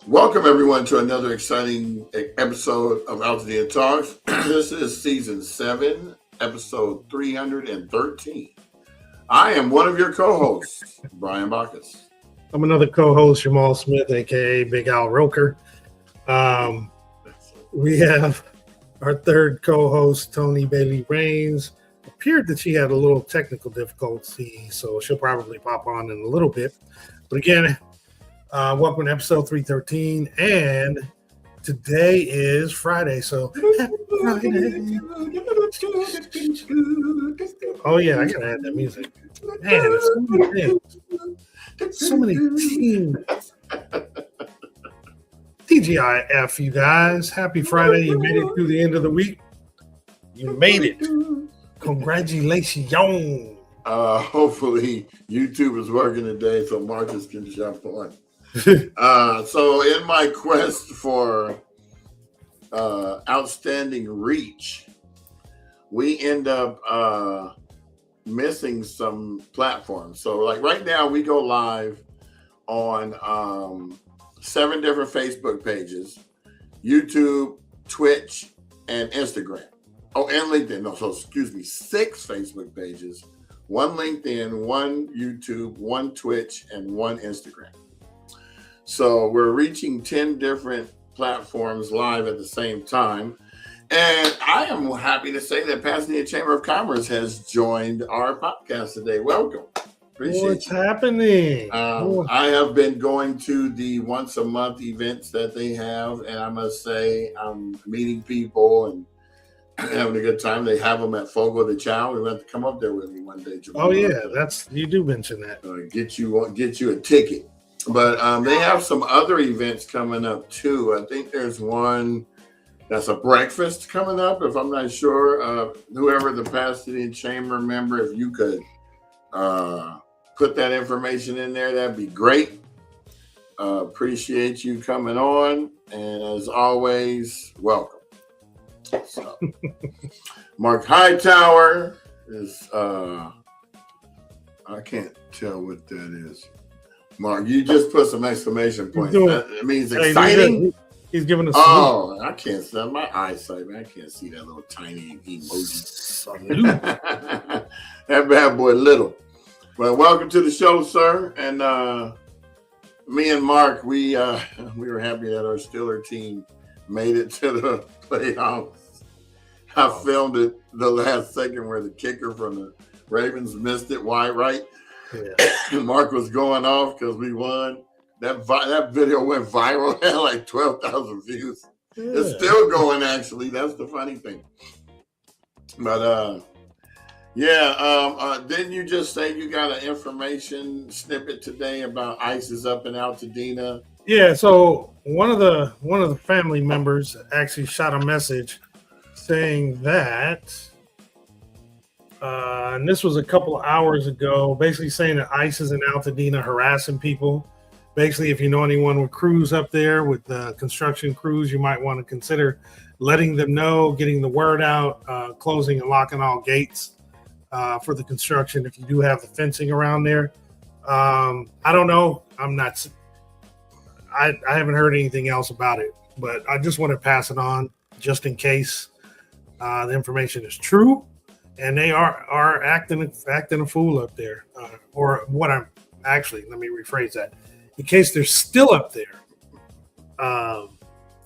Welcome, everyone, to another exciting episode of Altadena Talks. This is season 7, episode 313. I am one of your co-hosts, Brian Baccus. I'm another co-host, Jamal Smith, a.k.a. Big Al Roker. We have our third co-host, Tony Bailey Rains. Appeared that she had a little technical difficulty, so she'll probably pop on in a little bit. But again, welcome to episode 313, and today is Friday, so happy Friday. Oh yeah, I gotta add that music. Man, there's so many things. So many teams. TGIF, you guys. Happy Friday. You made it through the end of the week. You made it. Congratulations. Hopefully YouTube is working today so Marcus can jump on. So in my quest for outstanding reach, we end up missing some platforms. So like right now we go live on 7 different Facebook pages, YouTube, Twitch, and Instagram. Oh, and LinkedIn. No, so excuse me, 6 Facebook pages, 1 LinkedIn, 1 YouTube, 1 Twitch, and 1 Instagram. So we're reaching 10 different platforms live at the same time. And I am happy to say that Pasadena Chamber of Commerce has joined our podcast today. Welcome. Appreciate What's happening? I have been going to the once a month events that they have, and I must say I'm meeting people and having a good time. They have them at Fogo de Chao. We have to come up there with me one day, Jamal. Oh yeah, you do mention that. Get you a ticket. But they have some other events coming up too. I think there's one that's a breakfast coming up. If I'm not sure, whoever the Pasadena Chamber member, if you could put that information in there, that'd be great. Appreciate you coming on, and as always, welcome. So, Mark Hightower is I can't tell what that is. Mark, you just put some exclamation points. That means exciting. He's giving us. Oh, I can't see my eyesight, man. I can't see that little tiny emoji. That bad boy little. Well, welcome to the show, sir. And me and Mark, we were happy that our Steeler team made it to the playoffs. I filmed it the last second where the kicker from the Ravens missed it wide right. Yeah. Mark was going off because we won. That video went viral, had like 12,000 views. Yeah. It's still going, actually. That's the funny thing. But didn't you just say you got an information snippet today about ICE is up in Altadena? Yeah. So one of the family members actually shot a message saying that. And this was a couple of hours ago, basically saying that ICE is in Altadena harassing people. Basically, if you know anyone with crews up there, with construction crews, you might want to consider letting them know, getting the word out, closing and locking all gates for the construction if you do have the fencing around there. I don't know. I haven't heard anything else about it, but I just want to pass it on just in case the information is true. And they are acting a fool up there, let me rephrase that. In case they're still up there.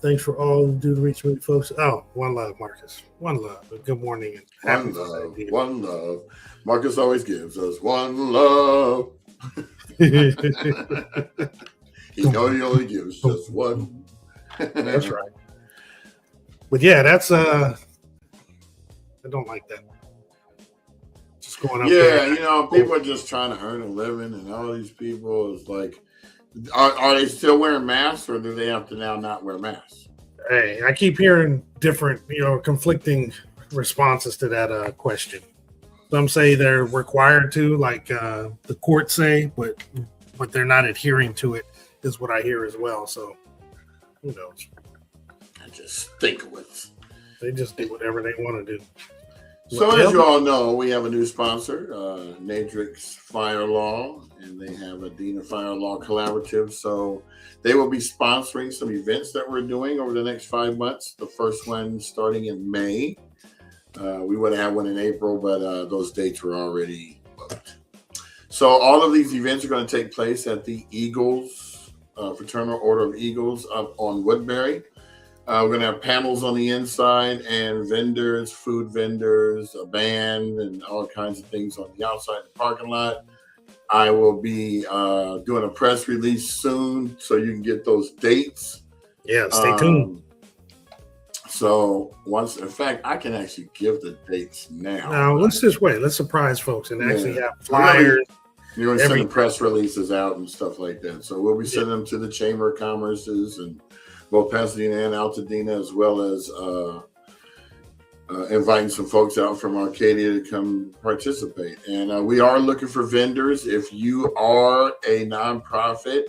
Thanks for all you do to reach me, folks. Oh, one love, Marcus. One love. Good morning and happy Friday. One love. Marcus always gives us one love. He only gives just one. That's right. But yeah, that's I don't like that. Going up there. People are just trying to earn a living, and all these people is like, are they still wearing masks, or do they have to now not wear masks? Hey, I keep hearing different, conflicting responses to that question. Some say they're required to, like the courts say, but they're not adhering to it, is what I hear as well. So, who knows? I just think with. They just do whatever they want to do. So as you all know, we have a new sponsor, Natrix Fire Law, and they have a Altadena Fire Law collaborative. So they will be sponsoring some events that we're doing over the next 5 months. The first one starting in May. We would have one in April, but those dates were already booked. So all of these events are going to take place at the Eagles, Fraternal Order of Eagles up on Woodbury. We're going to have panels on the inside and vendors, food vendors, a band, and all kinds of things on the outside of the parking lot. I will be doing a press release soon so you can get those dates. Yeah, stay tuned. So in fact, I can actually give the dates now. Now, let's just wait. Let's surprise folks and actually have flyers. You're going to send the press releases out and stuff like that. So we'll be sending them to the Chamber of Commerce's and both Pasadena and Altadena, as well as inviting some folks out from Arcadia to come participate. And we are looking for vendors. If you are a nonprofit,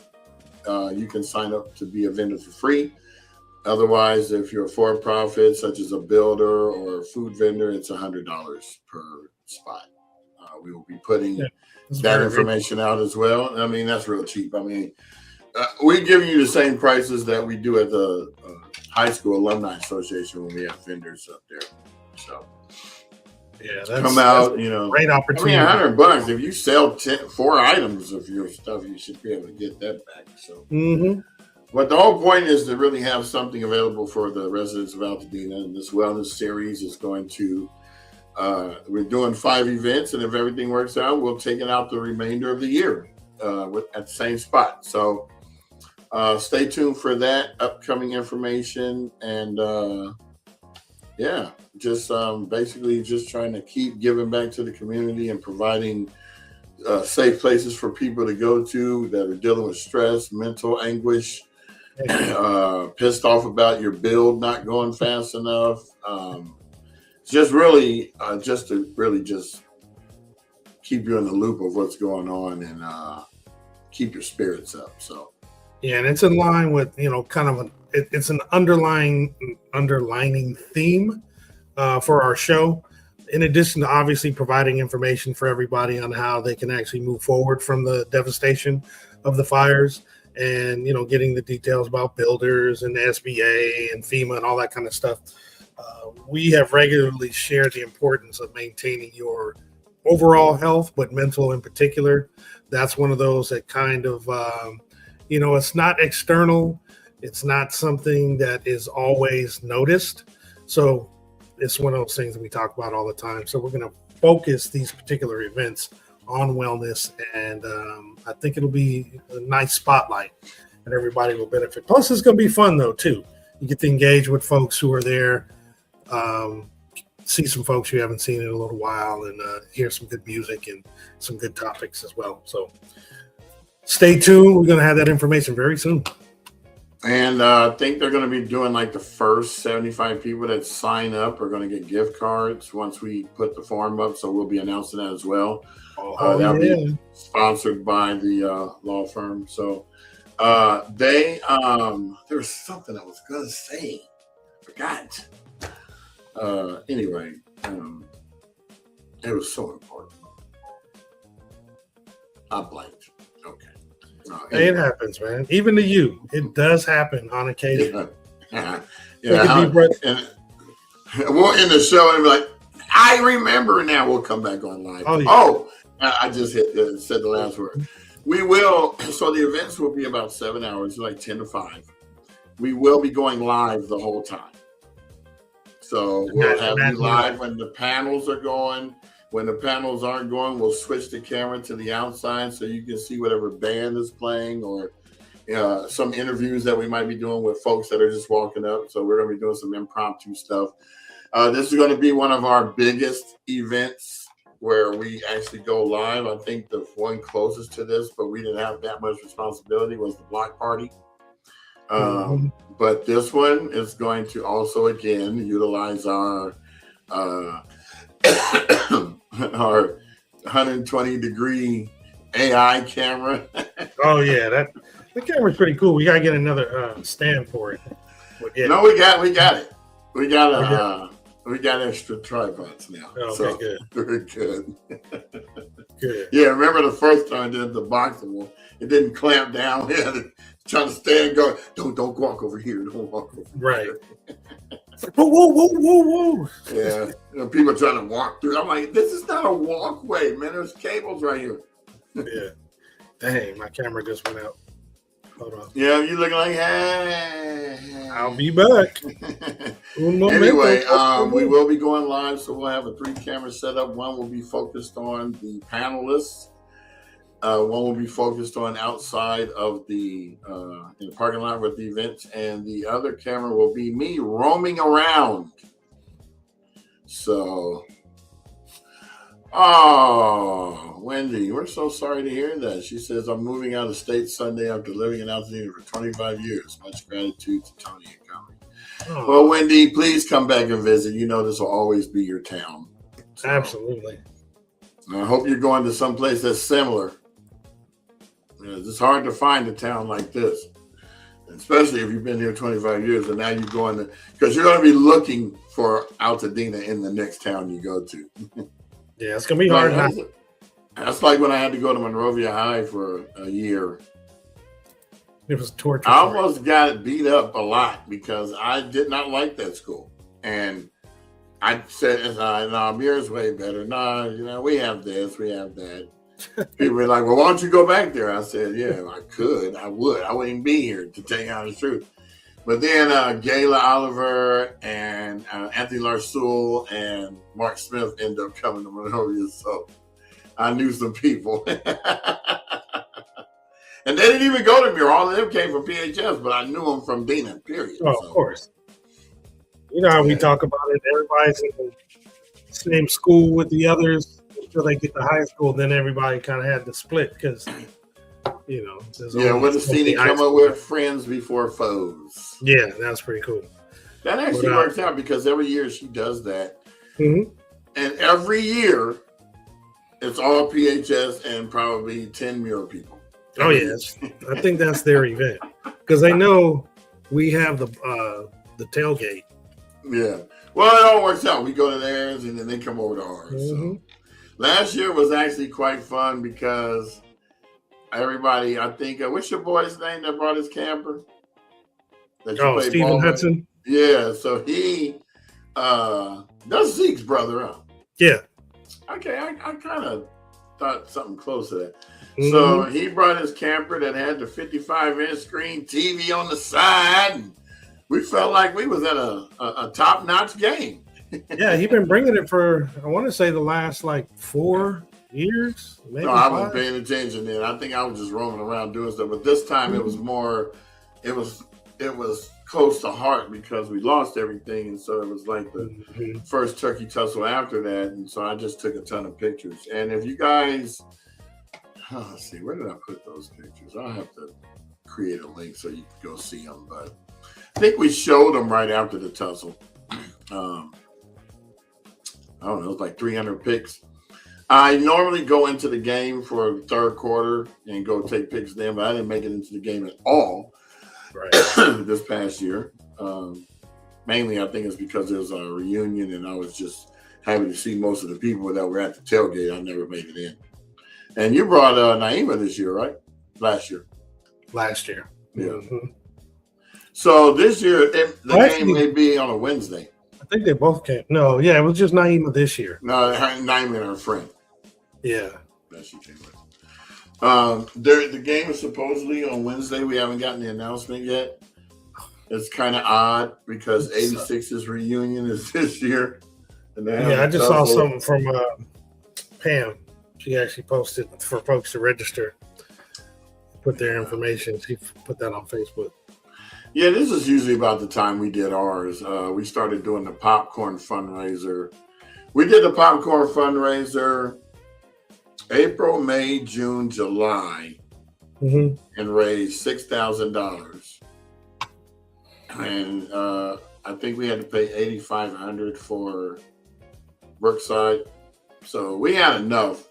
you can sign up to be a vendor for free. Otherwise, if you're a for-profit, such as a builder or a food vendor, it's $100 per spot. We will be putting that information out as well. I mean, that's real cheap. I mean, we're giving you the same prices that we do at the High School Alumni Association when we have vendors up there. So, yeah, come out, great opportunity. I mean, $100. If you sell 4 items of your stuff, you should be able to get that back. So, but the whole point is to really have something available for the residents of Altadena. And this wellness series is going to, we're doing 5 events, and if everything works out, we'll take it out the remainder of the year at the same spot. So stay tuned for that upcoming information. And just basically just trying to keep giving back to the community and providing safe places for people to go to that are dealing with stress, mental anguish, pissed off about your build not going fast enough. Just to just keep you in the loop of what's going on and keep your spirits up. So yeah, and it's in line with kind of it's an underlining theme for our show. In addition to obviously providing information for everybody on how they can actually move forward from the devastation of the fires, and getting the details about builders and SBA and FEMA and all that kind of stuff. We have regularly shared the importance of maintaining your overall health, but mental in particular. That's one of those that kind of, it's not external. It's not something that is always noticed. So it's one of those things that we talk about all the time. So we're going to focus these particular events on wellness, and I think it'll be a nice spotlight and everybody will benefit. Plus, it's going to be fun, though, too. You get to engage with folks who are there, see some folks you haven't seen in a little while, and hear some good music and some good topics as well. So stay tuned. We're going to have that information very soon. And I think they're going to be doing like the first 75 people that sign up are going to get gift cards once we put the form up. So we'll be announcing that as well. That'll be sponsored by the law firm. So there was something I was going to say. I forgot. Anyway, it was so important. I blanked. Okay. Anyway. It happens, man. Even to you, it does happen on occasion. We'll end the show and be like, I remember now. We'll come back on live. I just said the last word. We will. So the events will be about 7 hours, like 10 to 5. We will be going live the whole time. So we'll have you live when the panels are going. When the panels aren't going, we'll switch the camera to the outside so you can see whatever band is playing, or some interviews that we might be doing with folks that are just walking up. So we're going to be doing some impromptu stuff. This is going to be one of our biggest events where we actually go live. I think the one closest to this, but we didn't have that much responsibility, was the block party. But this one is going to also, again, utilize our 120-degree AI camera. Oh yeah, that camera's pretty cool. We gotta get another stand for it. No, we got it. We got We got extra tripods now. Okay, so good. Very good. Good. Yeah, remember the first time I did the boxing, it didn't clamp down. We had to try to stand and go, don't walk over here. Don't walk over Right. here. It's like, whoa. Yeah. People trying to walk through. I'm like, this is not a walkway, man. There's cables right here. Yeah. Dang, my camera just went out. Hold on. Yeah, you looking like, hey. I'll be back. Anyway, we will be going live, so we'll have a 3-camera setup. One will be focused on the panelists. One will be focused on outside of in the parking lot with the events, and the other camera will be me roaming around. So, Wendy, we're so sorry to hear that. She says, I'm moving out of state Sunday after living in Altadena for 25 years. Much gratitude to Tony and Connie. Oh. Well, Wendy, please come back and visit. You know this will always be your town. So, absolutely. I hope you're going to someplace that's similar. It's hard to find a town like this, especially if you've been here 25 years and now you're going to, because you're going to be looking for Altadena in the next town you go to. Yeah, it's going to be hard. That's like when I had to go to Memorabilia High for a year. It was torture. I almost got beat up a lot because I did not like that school. And I said, no, yours way better. No, we have this, we have that. People were like, well, why don't you go back there? I said, yeah, I could. I would. I wouldn't be here, to tell you the truth. But then Gayla Oliver and Anthony Larsoul and Mark Smith ended up coming to Monrovia. So I knew some people. And they didn't even go to Muir. All of them came from PHS, but I knew them from Dena, period. Oh, so. Of course. You know how we talk about it. Everybody's in the same school with the others until they get to high school. Then everybody kind of had to split because, what does Cena come up with? Friends before foes. Yeah, that's pretty cool. That actually works out because every year she does that. Mm-hmm. And every year, it's all PHS and probably 10 Muir people. Oh, yes. I think that's their event because they know we have the tailgate. Yeah. Well, it all works out. We go to theirs and then they come over to ours. Mm-hmm. So. Last year was actually quite fun because everybody, I think, what's your boy's name that brought his camper? Stephen Hudson. Yeah. So he, that's Zeke's brother, huh? Yeah. Okay. I kind of thought something close to that. Mm-hmm. So he brought his camper that had the 55-inch screen TV on the side. And we felt like we was at a top-notch game. Yeah, he's been bringing it for, I want to say, the last, 4 years. Maybe I wasn't paying attention then. I think I was just roaming around doing stuff. But this time it was more, it was close to heart because we lost everything. And so it was like the first turkey tussle after that. And so I just took a ton of pictures. And if you guys... let's see, where did I put those pictures? I'll have to create a link so you can go see them. But I think we showed them right after the tussle. I don't know, it was like 300 pics. I normally go into the game for third quarter and go take pics then, but I didn't make it into the game at all this past year. Mainly, I think it's because it was a reunion and I was just happy to see most of the people that were at the tailgate. I never made it in. And you brought Naima this year, right? Last year. Yeah. Mm-hmm. So this year, the game may be on a Wednesday. I think they both came. No, yeah, it was just Naima this year. No, Naima and her friend. Yeah. That she came with. The game is supposedly on Wednesday. We haven't gotten the announcement yet. It's kind of odd because 86's reunion is this year. And I just saw something from Pam. She actually posted for folks to register, put their information. She put that on Facebook. Yeah, this is usually about the time we did ours. We started doing the popcorn fundraiser. We did the popcorn fundraiser April, May, June, July, and raised $6,000. And I think we had to pay $8,500 for Brookside. So we had enough,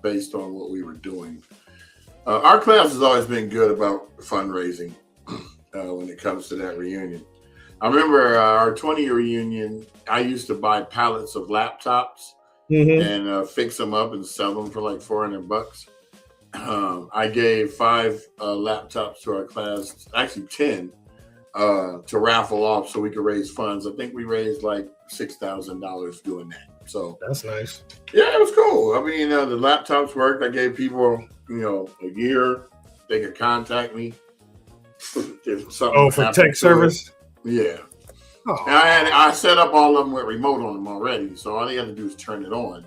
based on what we were doing. Our class has always been good about fundraising when it comes to that reunion. I remember our 20-year reunion. I used to buy pallets of laptops and fix them up and sell them for like $400. I gave 5 laptops to our class, actually 10, to raffle off so we could raise funds. I think we raised like $6,000 doing that. So that's nice. Yeah, it was cool. I mean, the laptops worked. I gave people, a year. They could contact me. If something for tech service? Yeah. Oh. And I set up all of them with remote on them already. So all they had to do is turn it on.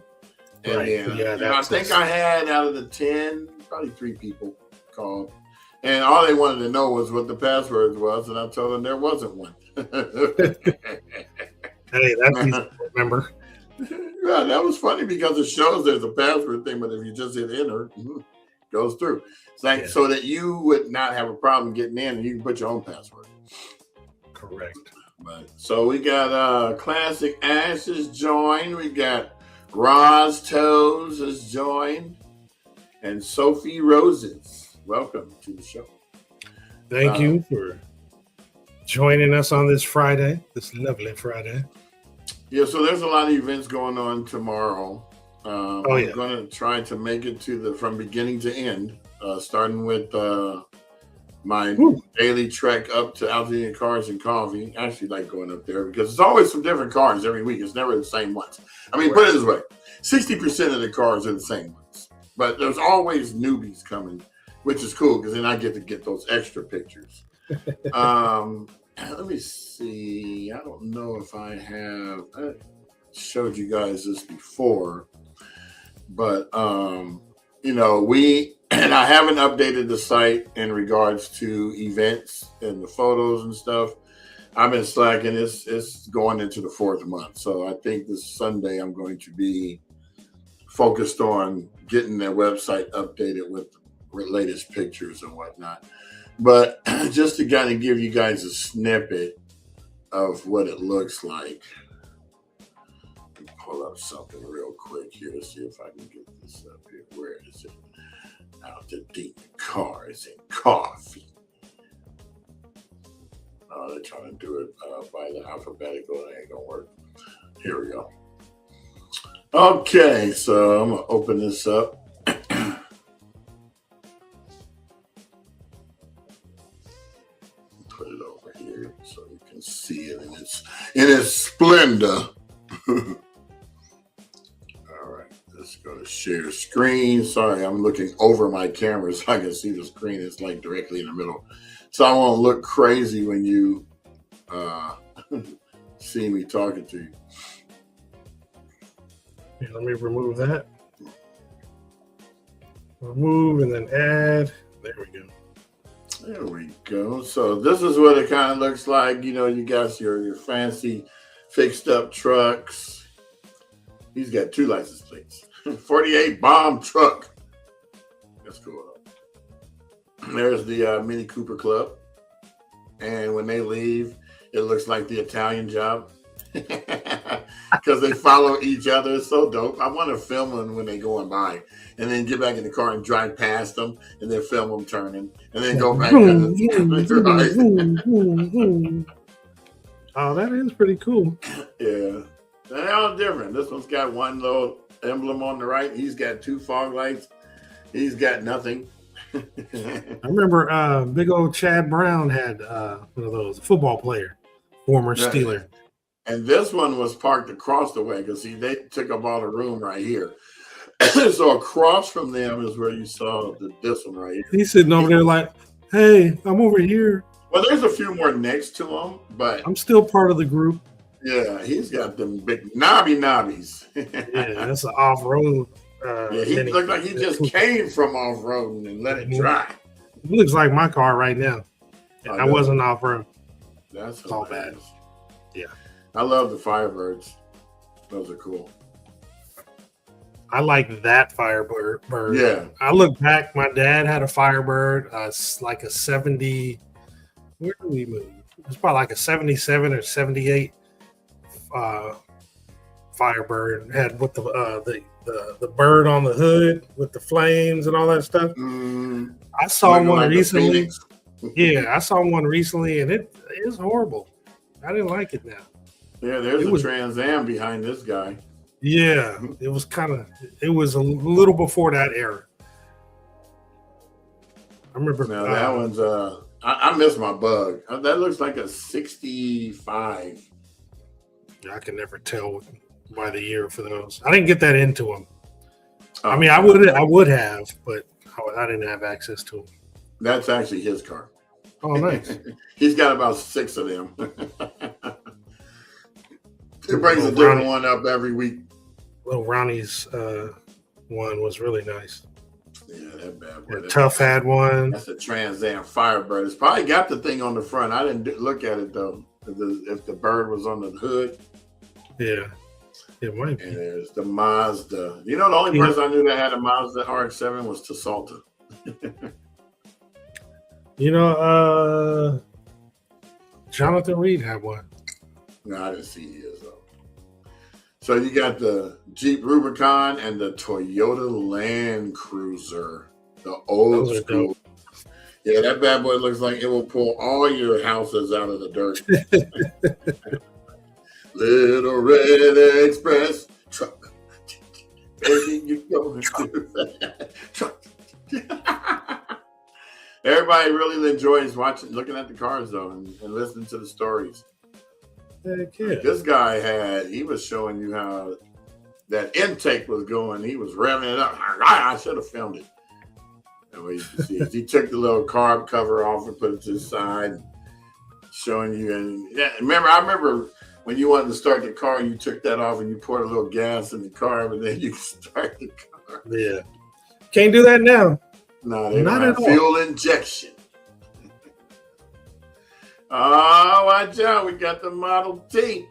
And right. I think I had out of the 10, probably 3 people called. And all they wanted to know was what the password was. And I told them there wasn't one. Hey, that's easy to remember. Yeah, that was funny because it shows there's a password thing, but if you just hit enter, it goes through. It's like so that you would not have a problem getting in and you can put your own password. Correct. But so we got Classic Ash has joined. We got Roz Toes has joined. And Sophie Roses. Welcome to the show. Thank you for joining us on this Friday, this lovely Friday. Yeah, so there's a lot of events going on tomorrow. I'm going to try to make it to from beginning to end, starting with my daily trek up to Altadena Cars and Coffee. I actually like going up there because it's always some different cars every week. It's never the same ones. I mean, put it this way, 60% of the cars are the same ones, but there's always newbies coming, which is cool because then I get to get those extra pictures. Let me see. I don't know if I showed you guys this before, but and I haven't updated the site in regards to events and the photos and stuff. I've been slacking. It's going into the 4th month, so I think this Sunday I'm going to be focused on getting their website updated with latest pictures and whatnot. But just to kind of give you guys a snippet of what it looks like, let me pull up something real quick here to see if I can get this up here. Where is it? Altadena Cars and Coffee. Oh, they're trying to do it by the alphabetical. It ain't gonna work. Here we go. Okay, so I'm gonna open this up. Put it over here so you can see it in its splendor. All right, let's go to share screen. Sorry, I'm looking over my camera so I can see the screen. It's like directly in the middle, so I won't look crazy when you see me talking to you. Yeah, let me remove that. Remove and then add. There we go. There we go. So this is what it kind of looks like. You got your fancy fixed up trucks. He's got 2 license plates. 48 bomb truck. That's cool. There's the Mini Cooper Club. And when they leave, it looks like the Italian Job. Because they follow each other. It's so dope. I want to film them when they're going by. And then get back in the car and drive past them. And then film them turning. And then go back. Oh, that is pretty cool. Yeah. They're all different. This one's got one little emblem on the right. He's got 2 fog lights. He's got nothing. I remember big old Chad Brown had one of those, football player, former Steeler. And this one was parked across the way because they took up all the room right here. So across from them is where you saw this one right here. He's sitting over there like, hey, I'm over here. Well, there's a few more next to him, but I'm still part of the group. Yeah, he's got them big knobbies. Yeah, that's an off-road. He looked like he just came from off-road and let it dry. It looks like my car right now. I wasn't off-road. That's all bad. Yeah. I love the Firebirds. Those are cool. I like that Firebird. Yeah. I look back, my dad had a Firebird, like a 70. Where did we move? It's probably like a 77 or 78 Firebird. Had with the bird on the hood with the flames and all that stuff. I saw one recently. Yeah, I saw one recently, and it is horrible. I didn't like it now. Yeah, there's a Trans Am behind this guy. Yeah, it was a little before that era. I remember. Now that one's I miss my Bug. That looks like a 65. I can never tell by the year for those. I didn't get that into them. Oh, I mean, I would have, but I didn't have access to them. That's actually his car. Oh, nice. He's got about 6 of them. He brings a different one up every week. Little Ronnie's one was really nice. Yeah, that bad boy. Tough had one. That's a Trans Am Firebird. It's probably got the thing on the front. I didn't look at it though. If the bird was on the hood. Yeah, it might be. And there's the Mazda. You know, the only person I knew that had a Mazda RX-7 was Tasalta. You know, Jonathan Reed had one. No, I didn't see his though. So you got the Jeep Rubicon and the Toyota Land Cruiser, the old school. Yeah, that bad boy looks like it will pull all your houses out of the dirt. Little Red Express truck. Baby, you going to truck. Everybody really enjoys looking at the cars though, and listening to the stories. Heck yeah. This guy he was showing you how that intake was going. He was revving it up. I should have filmed it. And what you can see is he took the little carb cover off and put it to the side, showing you. And yeah, I remember when you wanted to start the car, you took that off and you poured a little gas in the carb, and then you could start the car. Yeah, can't do that now. No, they don't have fuel injection. Oh, watch out. We got the Model T.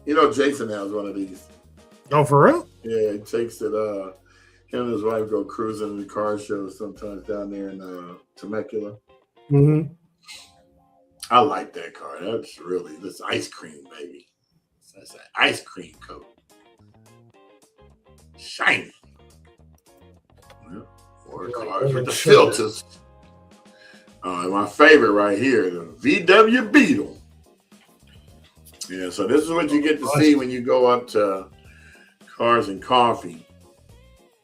You know, Jason has one of these. Oh, for real? Yeah, he takes it. Him and his wife go cruising in the car show sometimes down there in Temecula. Mm-hmm. I like that car. That's ice cream, baby. That's an ice cream coat. Shiny. More cars with the filters. My favorite right here, the VW Beetle. Yeah, so this is what you get to see when you go up to Cars and Coffee.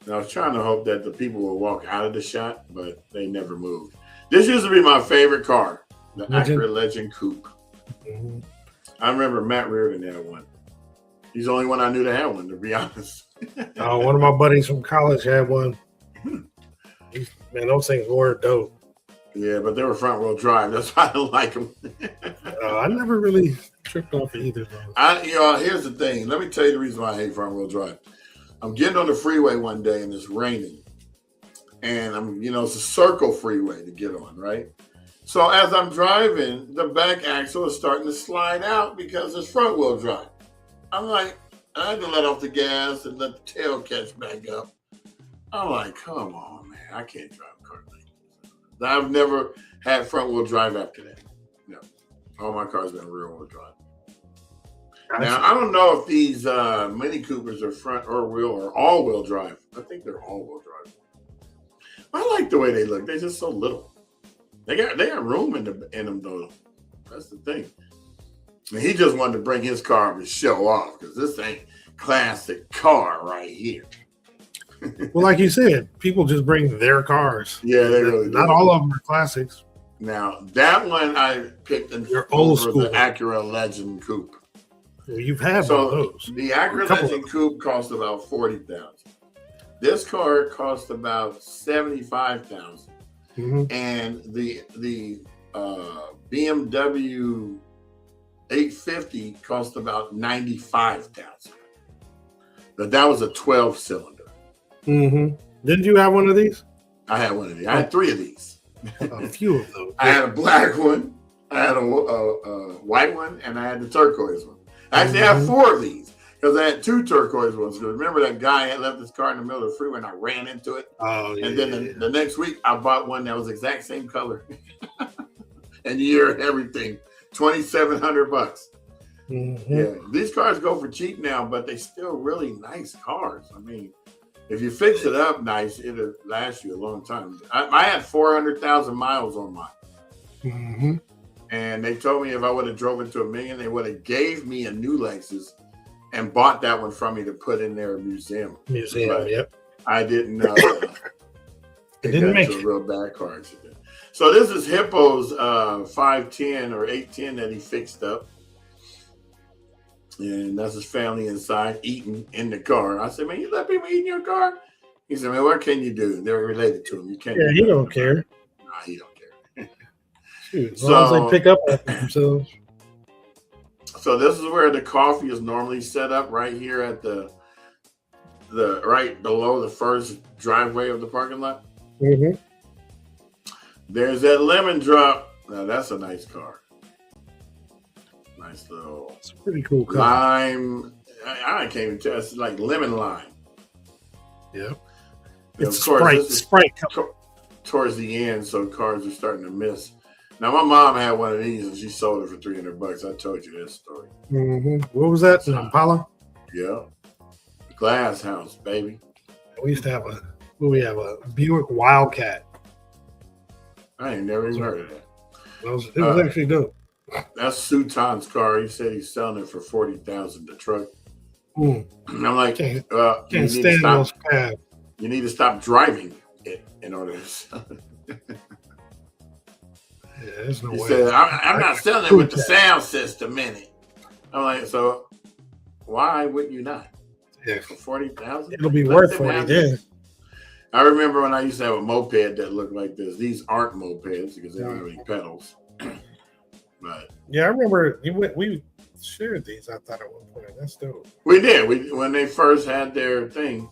And I was trying to hope that the people will walk out of the shot, but they never moved. This used to be my favorite car, the Acura Legend Coupe. Mm-hmm. I remember Matt Reardon had one. He's the only one I knew to have one, to be honest. One of my buddies from college had one. Man, those things were dope. Yeah, but they were front wheel drive. That's why I don't like them. I never really tripped off of either of those. Here's the thing. Let me tell you the reason why I hate front wheel drive. I'm getting on the freeway one day and it's raining. And it's a circle freeway to get on, right? So as I'm driving, the back axle is starting to slide out because it's front wheel drive. I'm like, I had to let off the gas and let the tail catch back up. I'm like, come on, man. I can't drive a car like this. I've never had front wheel drive after that. No. All my cars been rear wheel drive. Now, I don't know if these Mini Coopers are front or wheel or all wheel drive. I think they're all wheel drive. I like the way they look. They're just so little. They got room in them though. That's the thing. And he just wanted to bring his car up and show off because this ain't classic car right here. Well, like you said, people just bring their cars. Yeah, they really do. Not all of them are classics. Now, that one I picked in old school. The Acura Legend Coupe. Well, you've had one of those. The Acura Legend Coupe cost about $40,000. This car cost about $75,000. Mm-hmm. And the BMW 850 cost about $95,000. But that was a 12-cylinder. Mm-hmm. Didn't you have one of these? I had one of these. I had 3 of these. A few of those. I had a black one, I had a white one, and I had the turquoise one. Actually, I had 4 of these because I had 2 turquoise ones. Remember that guy had left his car in the middle of the freeway and I ran into it? Oh, yeah. And then the next week, I bought one that was the exact same color and year and everything. $2,700. Mm-hmm. Yeah, these cars go for cheap now, but they still really nice cars. I mean, if you fix it up nice, it'll last you a long time. I had 400,000 miles on mine. Mm-hmm. And they told me if I would have drove it to $1 million, they would have gave me a new Lexus and bought that one from me to put in their museum. Yep. I didn't know. It didn't make a real bad car accident. So this is Hippo's 510 or 810 that he fixed up. And that's his family inside eating in the car. I said, man, you let people eat in your car? He said, man, what can you do? They're related to him. You can't. Yeah, he don't care. No, he don't care. Shoot, as long as they pick up after themselves. So this is where the coffee is normally set up, right here at the right below the first driveway of the parking lot. Mm-hmm. There's that lemon drop. Now that's a nice car. Nice little. It's a pretty cool car. Lime. I can't even tell. It's like lemon lime. Yeah. It's Sprite. Towards the end, so cars are starting to miss. Now my mom had one of these and she sold it for $300. I told you this story. Mm-hmm. What was that? An Impala? Yeah. Glass house, baby. We used to have a Buick Wildcat. I ain't never even heard of that. It was actually dope. That's Sultan's car. He said he's selling it for $40,000 the truck. Mm. I'm like, can't stand those cabs. You need to stop driving it in order to sell it. Yeah, there's no he way. said, I'm not selling it with the sound system in it. I'm like, so why would you not? Yeah. For $40,000? It'll be worth $40 then. I remember when I used to have a moped that looked like this. These aren't mopeds because they don't have any pedals. But yeah, I remember we shared these. I thought at one point. That's dope. We did. When they first had their thing,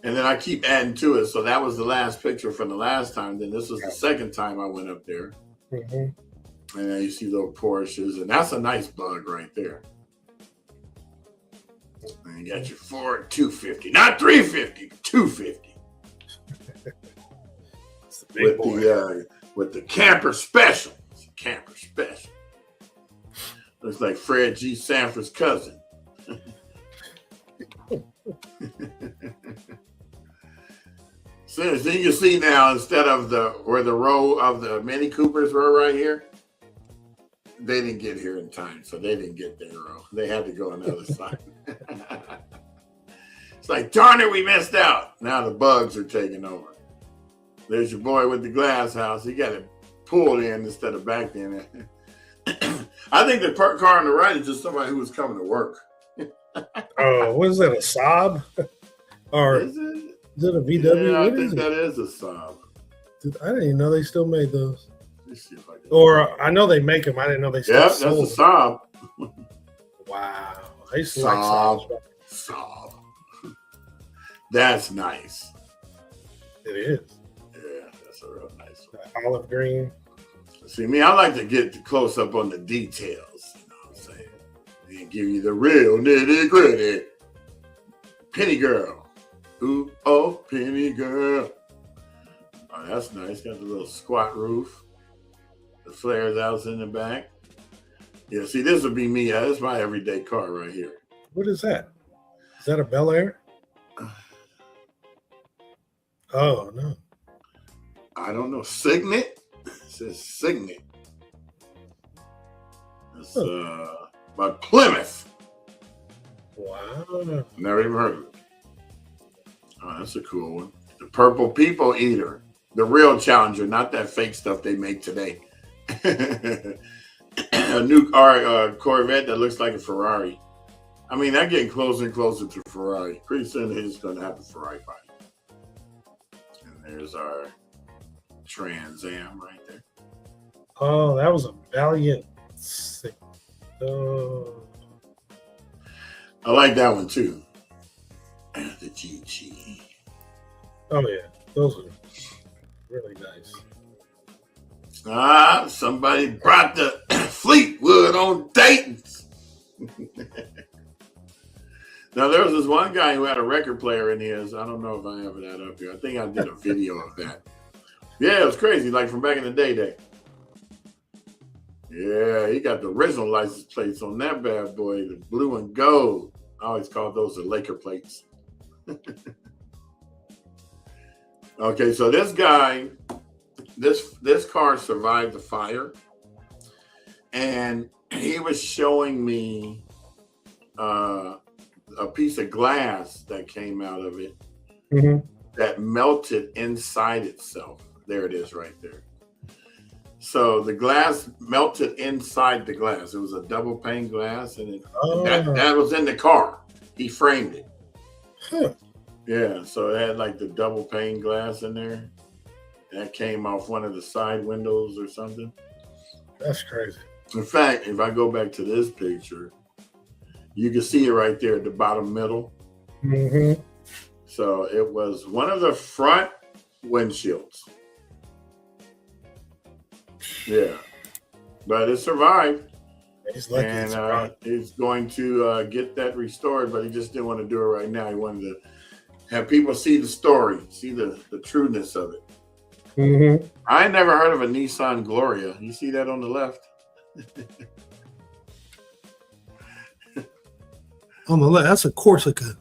and then I keep adding to it. So that was the last picture from the last time. Then this was the second time I went up there. Mm-hmm. And then you see little Porsches, and that's a nice bug right there. And you got your Ford 250, not 350, 250. Big boy. With the camper special. It's a camper special. Looks like Fred G. Sanford's cousin. So you can see now, instead of where the row of the Mini Coopers were right here, they didn't get here in time, so they didn't get their row. They had to go on the other side. It's like, darn it, we missed out. Now the bugs are taking over. There's your boy with the glass house. He got it pulled in instead of backed in. I think the car on the right is just somebody who was coming to work. Oh, what is that, a Saab? Or is it a VW? Yeah, what I think is that is a Saab. I didn't even know they still made those. Let's see if I can. Or I know they make them. I didn't know they still sold that's a Saab. Wow. I used to like Saabs. Saab. That's nice. It is. Yeah, that's a real nice one. Olive green. See, me, I like to get close up on the details. You know what I'm saying? And give you the real nitty gritty. Penny girl. Ooh, oh, penny girl. Oh, that's nice. Got the little squat roof. The flares out in the back. Yeah, see, this would be me. This is my everyday car right here. What is that? Is that a Bel Air? Oh, no. I don't know. Signet? It says Signet. It's by Plymouth. Wow. Never even heard of it. Oh, that's a cool one. The Purple People Eater. The real Challenger, not that fake stuff they make today. A new Corvette that looks like a Ferrari. I mean, they're getting closer and closer to Ferrari. Pretty soon it's going to have a Ferrari body. And there's our Trans Am right there. Oh, that was a Valiant. Oh. I like that one too. The GG. Oh yeah, those are really nice. Somebody brought the Fleetwood on Dayton's. Now there was this one guy who had a record player in his. I don't know if I have that up here. I think I did a video of that. Yeah, it was crazy, like from back in the day. Yeah, he got the original license plates on that bad boy, the blue and gold. I always called those the Laker plates. Okay, so this guy, this car survived the fire, and he was showing me a piece of glass that came out of it that melted inside itself. There it is right there. So the glass melted inside the glass. It was a double pane glass, and that was in the car. He framed it. Huh. Yeah, so it had like the double pane glass in there. That came off one of the side windows or something. That's crazy. In fact, if I go back to this picture, you can see it right there at the bottom middle. Mm-hmm. So it was one of the front windshields. Yeah, but it survived. He's lucky, and he's going to get that restored, but he just didn't want to do it right now. He wanted to have people see the story, see the trueness of it. Mm-hmm. I never heard of a Nissan Gloria. You see that on the left? On the left, that's a Corsica.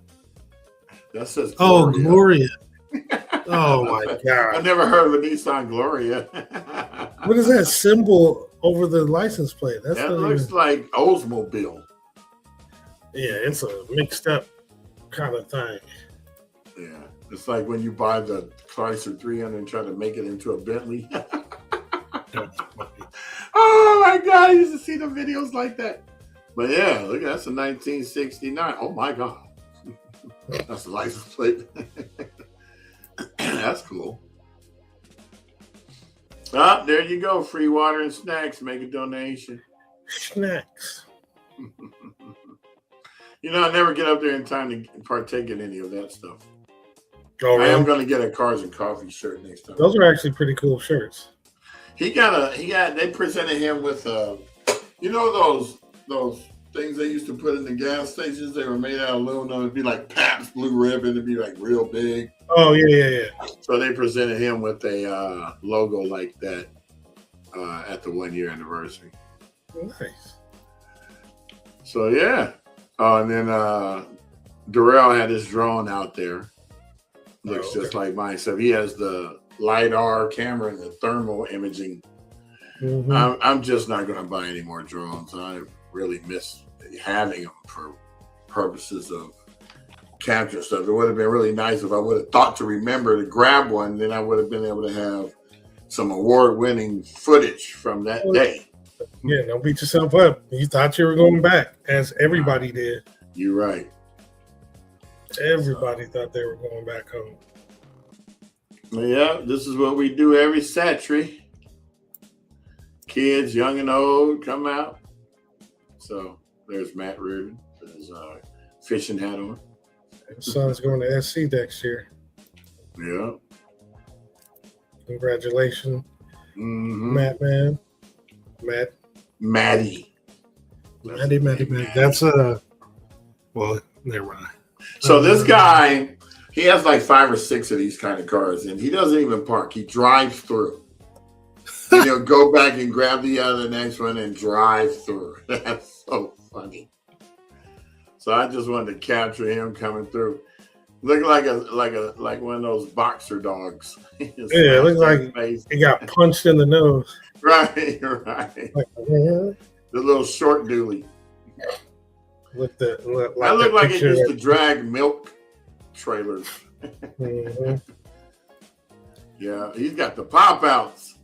That says Gloria. Oh, Gloria. Oh my God! I never heard of a Nissan Gloria. What is that symbol over the license plate? That looks like Oldsmobile. Yeah, it's a mixed up kind of thing. Yeah, it's like when you buy the Chrysler 300 and try to make it into a Bentley. Oh my God, I used to see the videos like that. But yeah, look, that's a 1969. Oh my God. That's the license plate. That's cool. Ah, there you go. Free water and snacks. Make a donation. Snacks. You know, I never get up there in time to partake in any of that stuff. Oh, really? I am going to get a Cars and Coffee shirt next time. Those are actually pretty cool shirts. They presented him with you know those things they used to put in the gas stations. They were made out of aluminum. It'd be like Pabst Blue Ribbon. It'd be like real big. Oh yeah. So they presented him with a logo like that at the 1-year anniversary. Nice. So yeah. And then Darrell had his drone out there. Looks just like mine. So he has the LiDAR camera and the thermal imaging. Mm-hmm. I'm just not going to buy any more drones. I really miss having them for purposes of capture stuff. It would have been really nice if I would have thought to remember to grab one. Then I would have been able to have some award-winning footage from that day. Yeah, don't beat yourself up. You thought you were going back, as everybody did. You're right. Everybody thought they were going back home. Yeah, this is what we do every Saturday. Kids, young and old, come out. So there's Matt Reardon with his fishing hat on. His son's going to SC next year. Yeah. Congratulations, Matt. Matty. That's well, never mind. So this guy, he has like 5 or 6 of these kind of cars, and he doesn't even park. He drives through. Go back and grab the next one and drive through. That's so funny. So I just wanted to capture him coming through. Look like one of those boxer dogs. Yeah, it looks like he got punched in the nose. Right. The little short dually. I look like it used to drag milk trailers. Mm-hmm. Yeah, he's got the pop outs,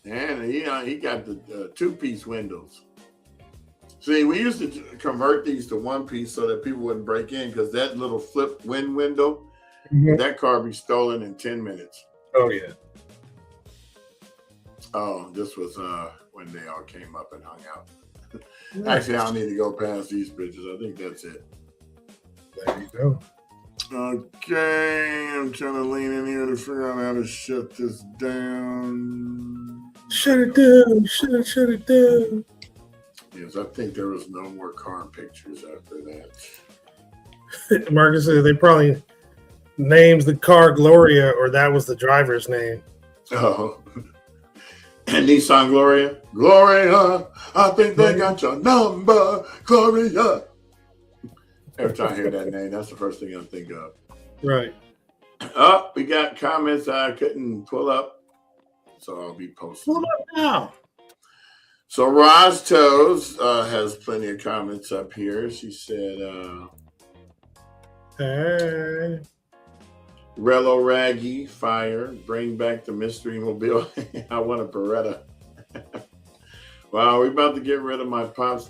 and he got the 2-piece windows. See, we used to convert these to 1-piece so that people wouldn't break in, because that little flip window, that car be stolen in 10 minutes. Oh yeah. Oh, this was when they all came up and hung out. Nice. Actually, I don't need to go past these pictures. I think that's it. There you go. Okay, I'm trying to lean in here to figure out how to shut this down. Shut it down. Yes, I think there was no more car pictures after that. Marcus said they probably names the car Gloria, or that was the driver's name. Oh. And Nissan Gloria. Gloria, I think they got your number, Gloria. Every time I hear that name, that's the first thing I think of. Right. Oh, we got comments I couldn't pull up, so I'll be posting. Pull up now. So Roz Toes has plenty of comments up here. She said, Hey. Rello Raggy, fire, bring back the mystery mobile. I want a Beretta. Wow, we're about to get rid of my pops.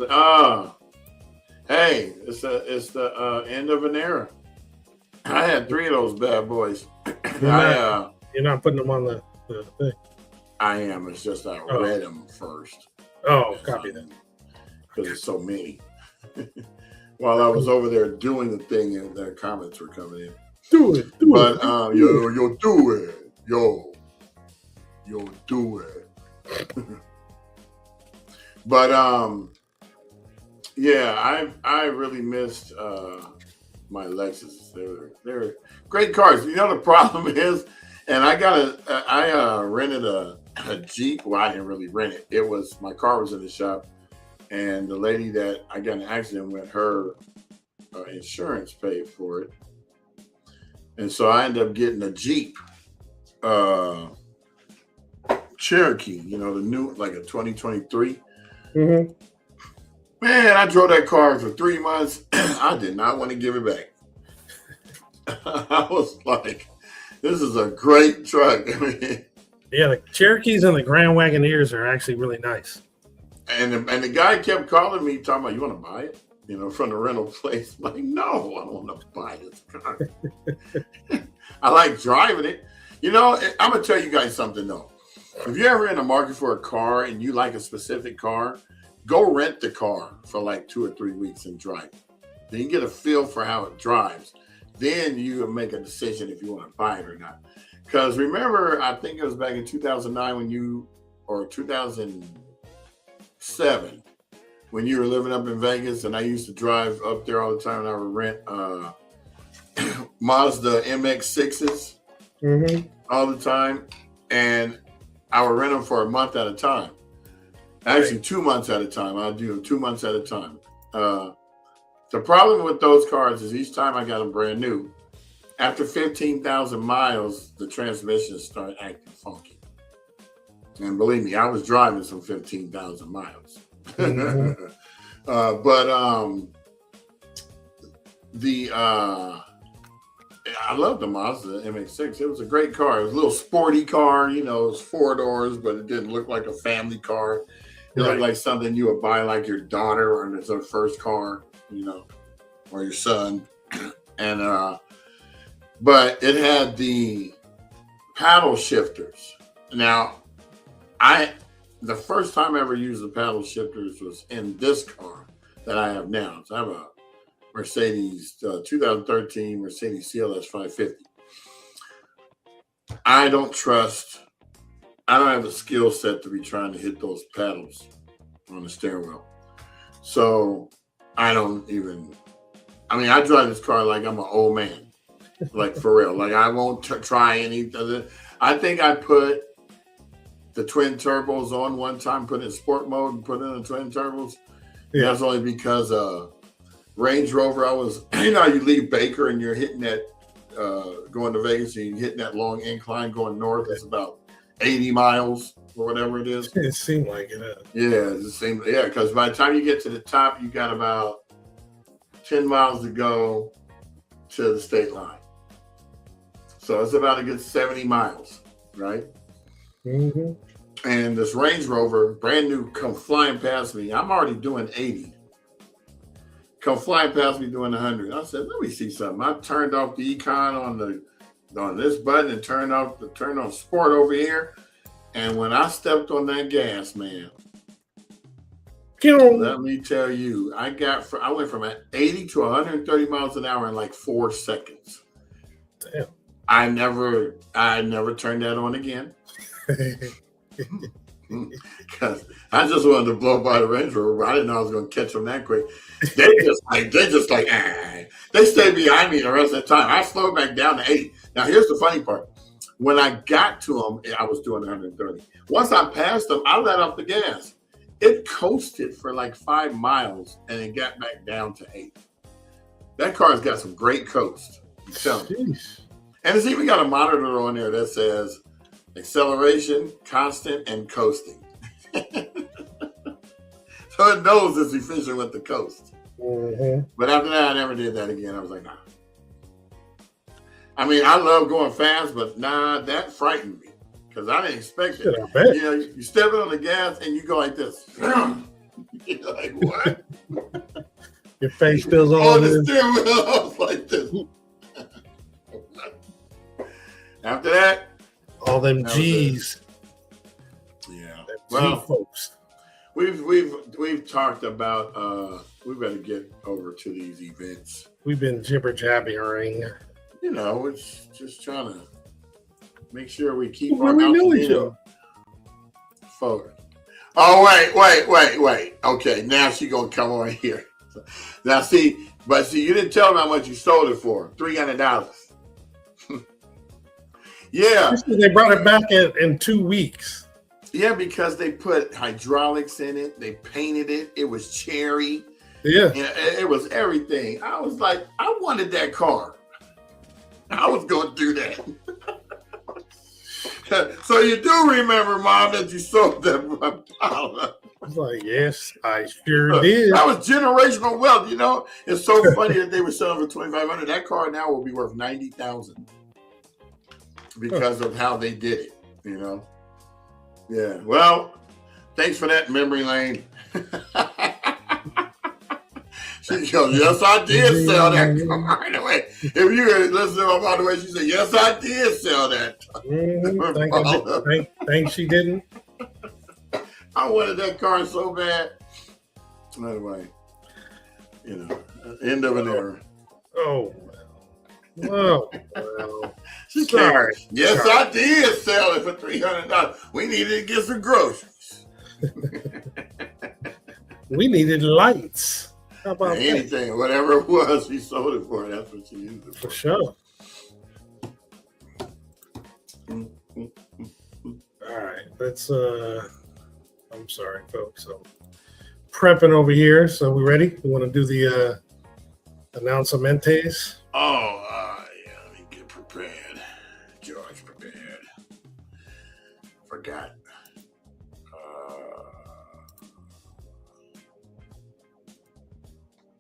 Hey, it's the end of an era. I had 3 of those bad boys. You're not putting them on the thing. I am. It's just I read them first. Oh, copy that. Because there's so many. While I was over there doing the thing, and the comments were coming in. Do it. Yo, do it. Yo, do it. But yeah, I really missed my Lexus. They're great cars. You know the problem is, and I rented a Jeep. Well, I didn't really rent it. It was my car was in the shop, and the lady that I got in an accident with, her insurance paid for it, and so I ended up getting a Jeep Cherokee. You know, the new, like a 2023. Mm-hmm. Man, I drove that car for 3 months. I did not want to give it back. I was like, this is a great truck. I mean, yeah, the Cherokees and the Grand Wagoneers are actually really nice. And the guy kept calling me, talking about, you want to buy it? You know, from the rental place. I'm like, no, I don't want to buy this car. I like driving it. You know, I'm going to tell you guys something, though. If you're ever in the market for a car and you like a specific car, go rent the car for like 2 or 3 weeks and drive it. Then you get a feel for how it drives. Then you make a decision if you want to buy it or not. Because remember, I think it was back in 2009 or 2007, when you were living up in Vegas, and I used to drive up there all the time, and I would rent Mazda MX-6s all the time. And I would rent them for a month at a time. Actually, 2 months at a time. I'll do them 2 months at a time. The problem with those cars is each time I got them brand new, after 15,000 miles, the transmissions start acting funky. And believe me, I was driving some 15,000 miles. Mm-hmm. I love the Mazda MX-6. It was a great car. It was a little sporty car. You know, it was 4 doors, but it didn't look like a family car. It looked like something you would buy like your daughter, or it's her first car, you know, or your son. And but it had the paddle shifters. Now, the first time I ever used the paddle shifters was in this car that I have now. So I have a Mercedes 2013 Mercedes CLS 550. I don't have the skill set to be trying to hit those paddles on the steering wheel. So I drive this car like I'm an old man, like for real. Like I won't try any other. I think I put the twin turbos on one time, put it in sport mode and put in the twin turbos. Yeah. That's only because Range Rover, I was, you know, you leave Baker and you're hitting that, going to Vegas, and you're hitting that long incline going north. It's about 80 miles or whatever it is. It seemed like it. Yeah, because by the time you get to the top, you got about 10 miles to go to the state line. So it's about a good 70 miles, right? Mm-hmm. And this Range Rover, brand new, come flying past me. I'm already doing 80. Come flying past me doing 100. I said, let me see something. I turned off the econ on this button and turned on sport over here. And when I stepped on that gas, man, let me tell you, I went from 80 to 130 miles an hour in like 4 seconds. Damn. I never turned that on again. Because I just wanted to blow by the Range Rover. I didn't know I was going to catch them that quick. They stayed behind me the rest of the time. I slowed back down to 80. Now, here's the funny part. When I got to them, I was doing 130. Once I passed them, I let off the gas. It coasted for like 5 miles, and it got back down to 8. That car's got some great coast. I'm telling you. And it's even got a monitor on there that says acceleration, constant, and coasting. So it knows it's efficient with the coast. Mm-hmm. But after that, I never did that again. I was like, nah. I mean, I love going fast, but nah, that frightened me because I didn't expect it. I bet. You know, you step on the gas and you go like this. You're like, what? Your face feels all on the steering wheel. I was like this. After that, all them G's. Yeah. Well, G folks. We've talked about we better get over to these events. We've been jibber jabbering. You know, it's just trying to make sure we keep our Altadena forward. Oh wait. Okay, now she's gonna come on here. Now see, you didn't tell them how much you sold it for. $300. Yeah. They brought it back in 2 weeks. Yeah, because they put hydraulics in it. They painted it. It was cherry. Yeah. And it was everything. I was like, I wanted that car. I was going to do that. So you do remember, Mom, that you sold that $1. I was like, yes, I sure did. That was generational wealth, you know. It's so funny that they were selling for $2,500. That car now will be worth $90,000 because of how they did it, you know. Yeah. Well, thanks for that memory lane. She goes, yes, I did sell that car. By the way, if you listen to her, by the way, she said, yes, I did sell that. Thanks she didn't. I wanted that car so bad. Anyway, you know, end of an era. Oh, well. Sorry. Yes, I did sell it for $300. We needed to get some groceries. We needed lights. How about anything, that? Whatever it was, she sold it for. That's what she used it for. For sure. All right, let's. I'm sorry, folks. I'm prepping over here. So we ready? We want to do the announcementes. Oh, yeah. Let me get prepared. George prepared. Forgot.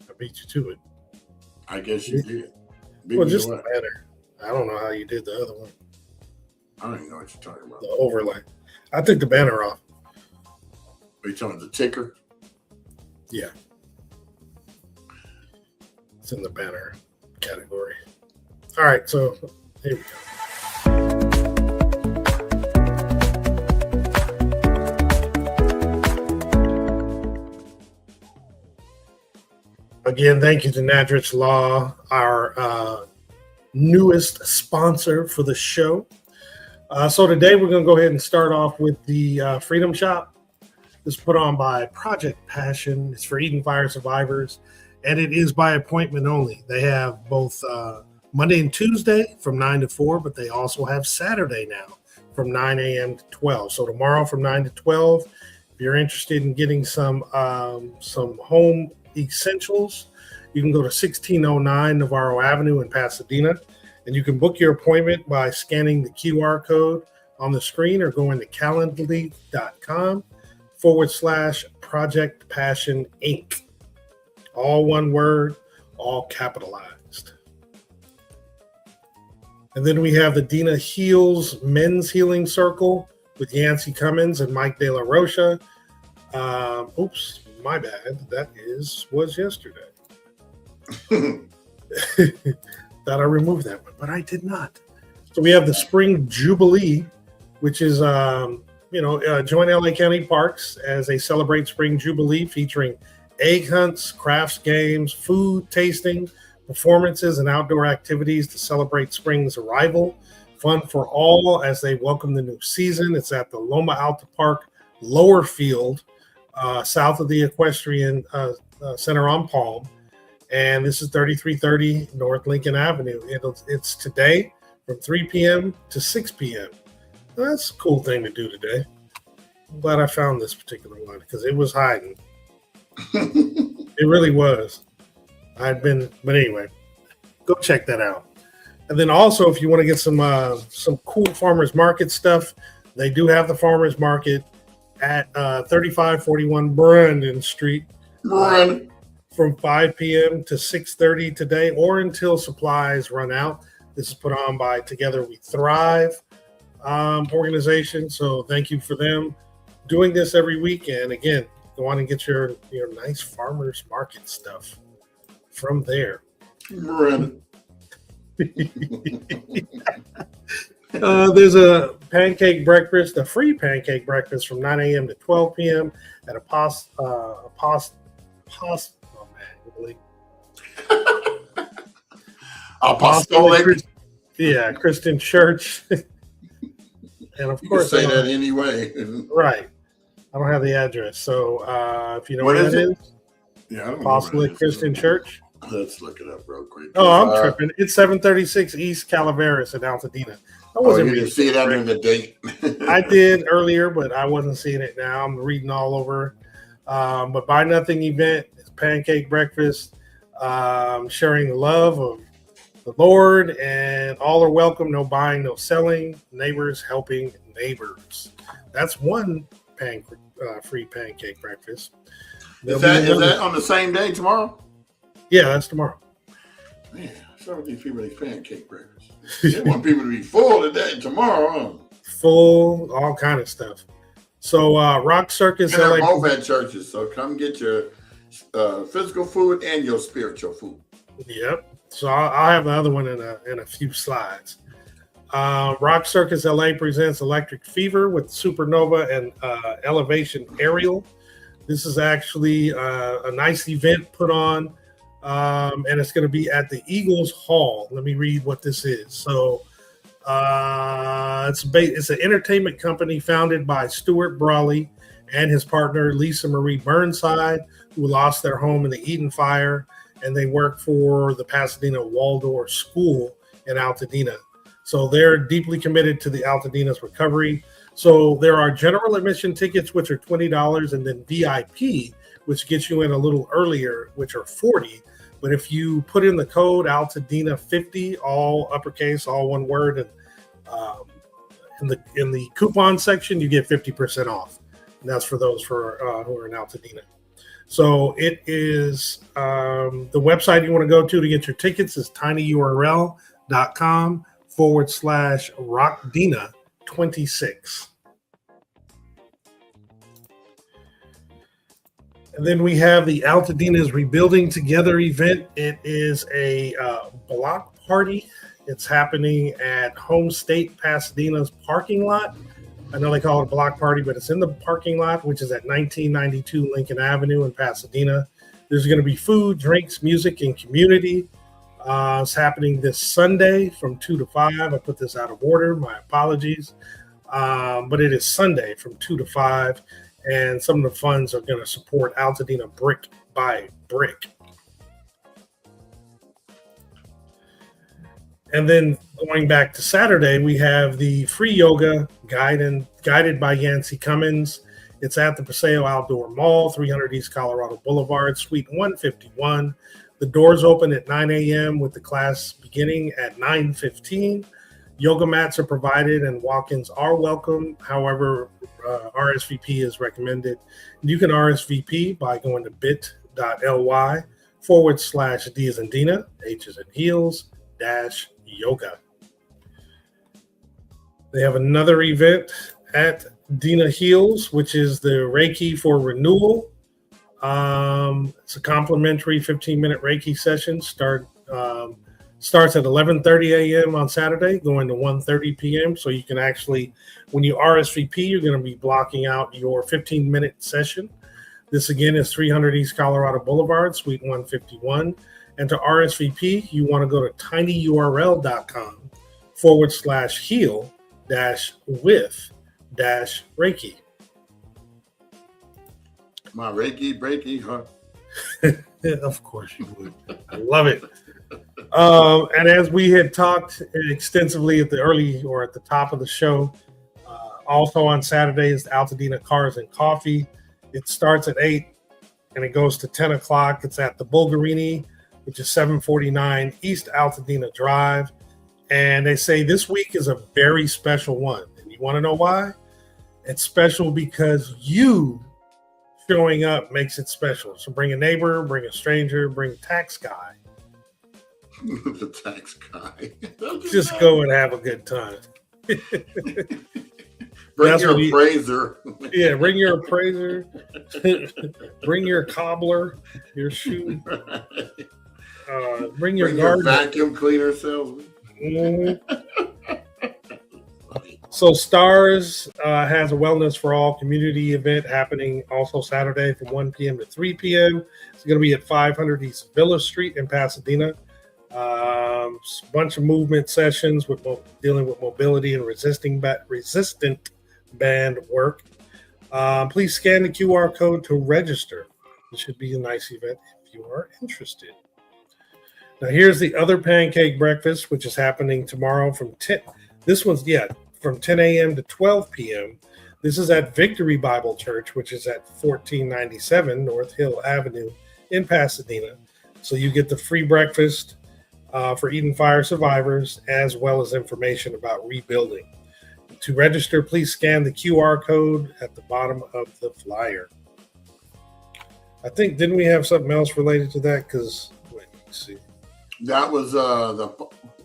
I beat you to it. I guess you did. Well, just the banner. I don't know how you did the other one. I don't even know what you're talking about. The overlay. I took the banner off. Are you talking the ticker? Yeah. It's in the banner category. All right, so here we go. Again, thank you to Natrix Law, our newest sponsor for the show. So today we're going to go ahead and start off with the Freedom Shop. This is put on by Project Passion. It's for Eaton Fire survivors, and it is by appointment only. They have both Monday and Tuesday from 9 to 4, but they also have Saturday now from 9 a.m. to 12. So tomorrow from 9 to 12, if you're interested in getting some home essentials, you can go to 1609 Navarro Avenue in Pasadena, and you can book your appointment by scanning the QR code on the screen or going to calendly.com/Project Passion Inc. All one word, all capitalized. And then we have the Dina Heals Men's Healing Circle with Yancey Cummins and Mike De La Rocha. Oops. My bad. That was yesterday. Thought I removed that one, but I did not. So we have the Spring Jubilee, which is, join LA County Parks as they celebrate Spring Jubilee, featuring egg hunts, crafts games, food tasting, performances, and outdoor activities to celebrate spring's arrival. Fun for all as they welcome the new season. It's at the Loma Alta Park Lower Field, south of the Equestrian Center on Palm, and this is 3330 North Lincoln Avenue. It's today from 3 p.m. to 6 p.m. That's a cool thing to do today. I'm glad I found this particular one because it was hiding. It really was. But anyway, go check that out. And then also, if you want to get some cool farmers market stuff, they do have the farmers market at 3541 Brandon Street from 5 p.m. to 6:30 today or until supplies run out. This is put on by Together We Thrive organization. So thank you for them doing this every week. And again, go on and get your nice farmers market stuff from there. There's a pancake breakfast, a free pancake breakfast from 9 a.m. to 12 p.m. at Apostolic. Yeah, Christian Church. And of course, say that anyway. Right. I don't have the address. So if you know what where is that it? is, Yeah, I don't Apostolic Christian Church. Let's look it up real quick. Oh, I'm tripping. It's 736 East Calaveras in Altadena. You didn't see it under the date? I did earlier, but I wasn't seeing it now. I'm reading all over. But Buy Nothing event, it's pancake breakfast, sharing the love of the Lord, and all are welcome. No buying, no selling. Neighbors helping neighbors. That's one free pancake breakfast. Is that on the same day tomorrow? Yeah, that's tomorrow. Man, some of these people, these pancake breakfasts. They want people to be full today, tomorrow, huh? Full, all kind of stuff. So Rock Circus. And they're both at churches, so come get your physical food and your spiritual food. Yep. So I'll have the other one in a few slides. Rock Circus LA presents Electric Fever with Supernova and Elevation Aerial. This is actually a nice event put on, and it's going to be at the Eagles Hall. Let me read what this is. So it's an entertainment company founded by Stuart Brawley and his partner Lisa Marie Burnside, who lost their home in the Eaton fire, and they work for the Pasadena Waldorf School in Altadena. So they're deeply committed to the Altadena's recovery. So there are general admission tickets, which are $20, and then VIP, which gets you in a little earlier, which are $40. But if you put in the code Altadena50, all uppercase, all one word, and in the coupon section, you get 50% off. And that's for those who are in Altadena. So it is the website you want to go to get your tickets is tinyurl.com/Rockdena26. And then we have the Altadena's Rebuilding Together event. It is a block party. It's happening at Home State Pasadena's parking lot. I know they call it a block party, but it's in the parking lot, which is at 1992 Lincoln Avenue in Pasadena. There's going to be food, drinks, music, and community. It's happening this Sunday from 2 to 5. I put this out of order. My apologies. But it is Sunday from 2 to 5. And some of the funds are going to support Altadena Brick by Brick. And then going back to Saturday, we have the free yoga guided by Yancey Cummins. It's at the Paseo Outdoor Mall, 300 East Colorado Boulevard, Suite 151. The doors open at 9 a.m. with the class beginning at 9:15. Yoga mats are provided and walk-ins are welcome. However, RSVP is recommended. You can RSVP by going to bit.ly/D as in Dina, H as in heels, -yoga. They have another event at Dina Heels, which is the Reiki for Renewal. It's a complimentary 15-minute Reiki session. Starts at 11:30 a.m. on Saturday, going to 1:30 p.m. So you can actually, when you RSVP, you're going to be blocking out your 15-minute session. This again is 300 East Colorado Boulevard, Suite 151. And to RSVP, you want to go to tinyurl.com/heal-with-Reiki. My Reiki breaky, huh? Of course you would. I love it. And as we had talked extensively at the top of the show, also on Saturday is the Altadena Cars and Coffee. It starts at 8 and it goes to 10 o'clock. It's at the Bulgarini, which is 749 East Altadena Drive. And they say this week is a very special one. And you want to know why? It's special because you showing up makes it special. So bring a neighbor, bring a stranger, bring a tax guy. The tax guy. Just go and have a good time. Bring your appraiser. Yeah, bring your appraiser. Bring your cobbler, your shoe. Bring your vacuum cleaner salesman. Mm-hmm. So Stars has a Wellness for All community event happening also Saturday from 1 p.m. to 3 p.m. It's going to be at 500 East Villa Street in Pasadena. Bunch of movement sessions with dealing with mobility and resistant band work. Please scan the QR code to register. It should be a nice event if you are interested. Now here's the other pancake breakfast, which is happening tomorrow from 10. This one's from 10 a.m. to 12 p.m. This is at Victory Bible Church, which is at 1497 North Hill Avenue in Pasadena. So you get the free breakfast for Eaton Fire survivors, as well as information about rebuilding. To register, please scan the QR code at the bottom of the flyer. I think, didn't we have something else related to that? Because, wait, let's see. That was the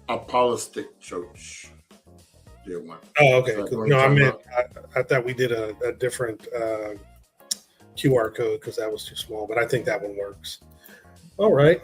Apostolic Church. One. Oh, okay. Cool. No, I thought we did a different QR code because that was too small, but I think that one works. All right.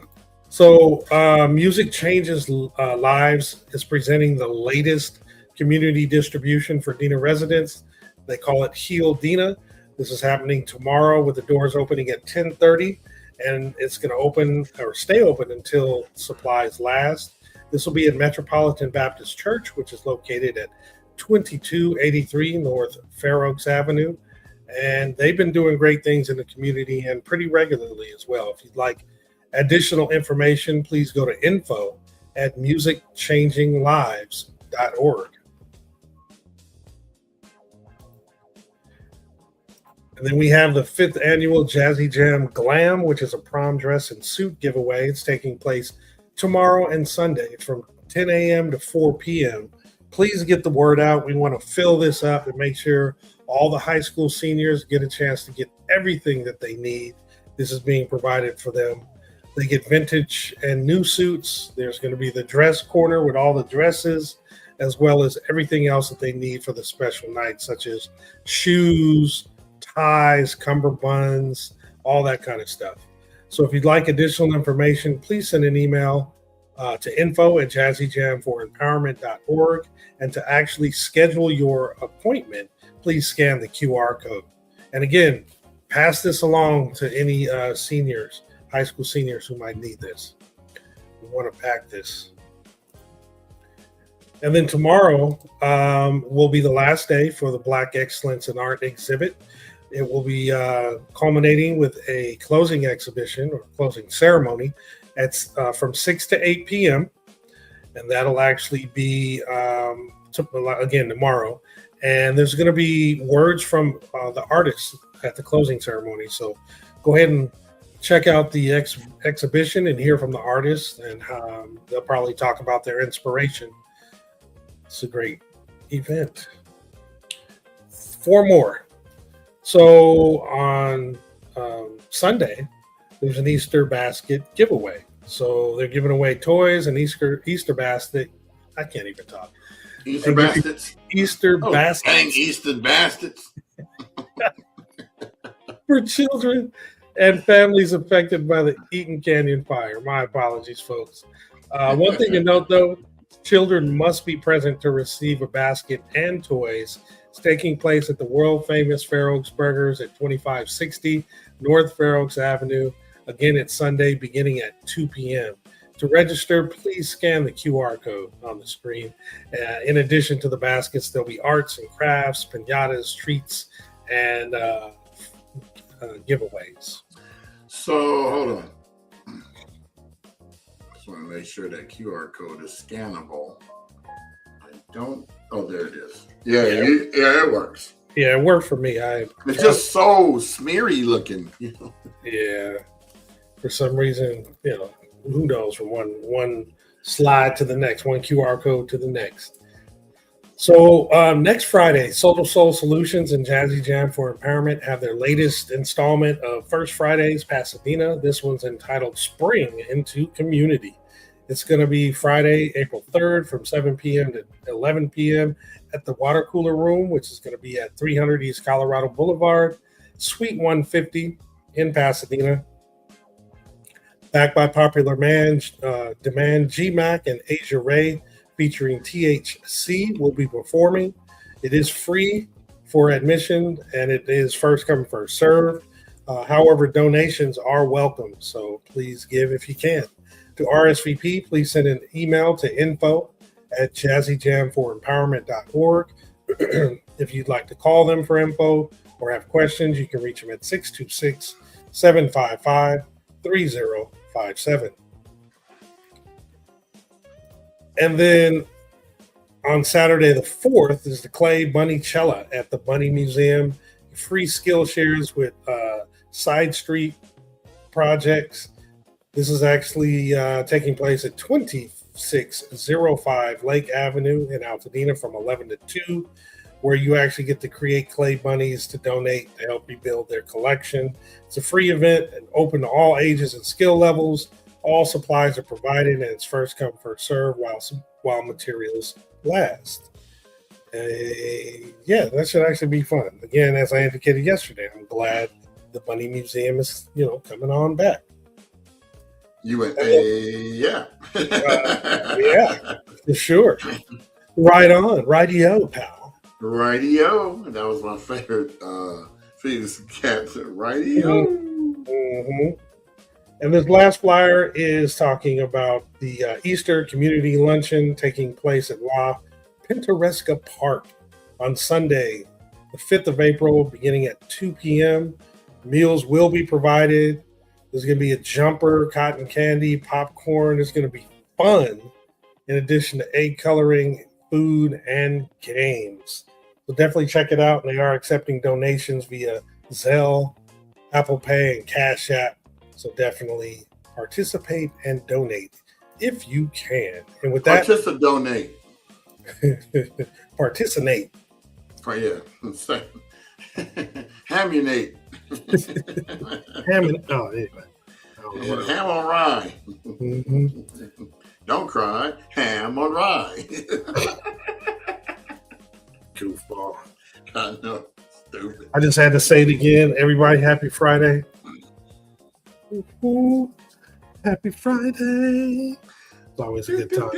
So Music Changes Lives is presenting the latest community distribution for Dena residents. They call it Heal Dena. This is happening tomorrow with the doors opening at 10:30, and it's going to open or stay open until supplies last. This will be at Metropolitan Baptist Church, which is located at 2283 North Fair Oaks Avenue. And they've been doing great things in the community and pretty regularly as well. If you'd like additional information, please go to info@musicchanginglives.org. And then we have the 5th annual Jazzy Jam Glam, which is a prom dress and suit giveaway. It's taking place tomorrow and Sunday from 10 a.m. to 4 p.m. Please get the word out. We want to fill this up and make sure all the high school seniors get a chance to get everything that they need. This is being provided for them. They get vintage and new suits. There's going to be the dress corner with all the dresses, as well as everything else that they need for the special night, such as shoes, ties, cummerbunds, all that kind of stuff. So if you'd like additional information, please send an email to info@jazzyjam4empowerment.org. And to actually schedule your appointment, please scan the QR code. And again, pass this along to any seniors, high school seniors who might need this. We want to pack this. And then tomorrow will be the last day for the Black Excellence in Art exhibit. It will be culminating with a closing exhibition or closing ceremony from 6 to 8 p.m. And that'll actually be, again, tomorrow. And there's going to be words from the artists at the closing ceremony. So go ahead and check out the exhibition and hear from the artists. And they'll probably talk about their inspiration. It's a great event. 4 more. So on Sunday, there's an Easter basket giveaway. So they're giving away toys and Easter basket. I can't even talk. Easter baskets. Easter baskets. Dang Easter baskets. For children and families affected by the Eaton Canyon fire. My apologies, folks. One thing to note, though, children must be present to receive a basket and toys. It's taking place at the world-famous Fair Oaks Burgers at 2560 North Fair Oaks Avenue. Again, it's Sunday beginning at 2 p.m. To register, please scan the QR code on the screen. In addition to the baskets, there'll be arts and crafts, piñatas, treats, and giveaways. So, hold on. Just want to make sure that QR code is scannable. Oh, there it is. Yeah, it works. Yeah, it worked for me. It's just so smeary looking, you know. Yeah. For some reason, who knows, from one slide to the next, one QR code to the next. So next Friday, Soul Solutions and Jazzy Jam for Empowerment have their latest installment of First Fridays Pasadena. This one's entitled Spring into Community. It's going to be Friday, April 3rd from 7 p.m. to 11 p.m. at the Water Cooler Room, which is going to be at 300 East Colorado Boulevard, Suite 150 in Pasadena. Backed by popular demand, G-Mac and Asia Ray featuring THC will be performing. It is free for admission, and it is first come, first serve. However, donations are welcome, so please give if you can. To RSVP, please send an email to info@jazzyjamfoремpowerment.org. If you'd like to call them for info or have questions, you can reach them at 626-755-3057. And then on Saturday the 4th is the Clay Bunny Cella at the Bunny Museum. Free skill shares with Side Street projects. This is actually taking place at 2605 Lake Avenue in Altadena from 11 to 2, where you actually get to create clay bunnies to donate to help rebuild their collection. It's a free event and open to all ages and skill levels. All supplies are provided, and it's first come, first serve while materials last. Yeah, that should actually be fun. Again, as I indicated yesterday, I'm glad the Bunny Museum is, coming on back. You went, yeah. Yeah, for sure. Right on. Rightio, pal. Rightio. That was my favorite Phoenix cat. Rightio. Mm-hmm. And this last flyer is talking about the Easter Community Luncheon taking place at La Pintoresca Park on Sunday, the 5th of April, beginning at 2 p.m. Meals will be provided. There's going to be a jumper, cotton candy, popcorn. It's going to be fun, in addition to egg coloring, food, and games. So definitely check it out. And they are accepting donations via Zelle, Apple Pay, and Cash App. So definitely participate and donate if you can. And with that, donate. Participate. Oh, yeah. Hamunate. Anyway. Ham on rye. Mm-hmm. Don't cry. Ham on rye. Goofball. I know. Stupid. I just had to say it again. Everybody, happy Friday. Ooh, happy Friday. It's always a good time. All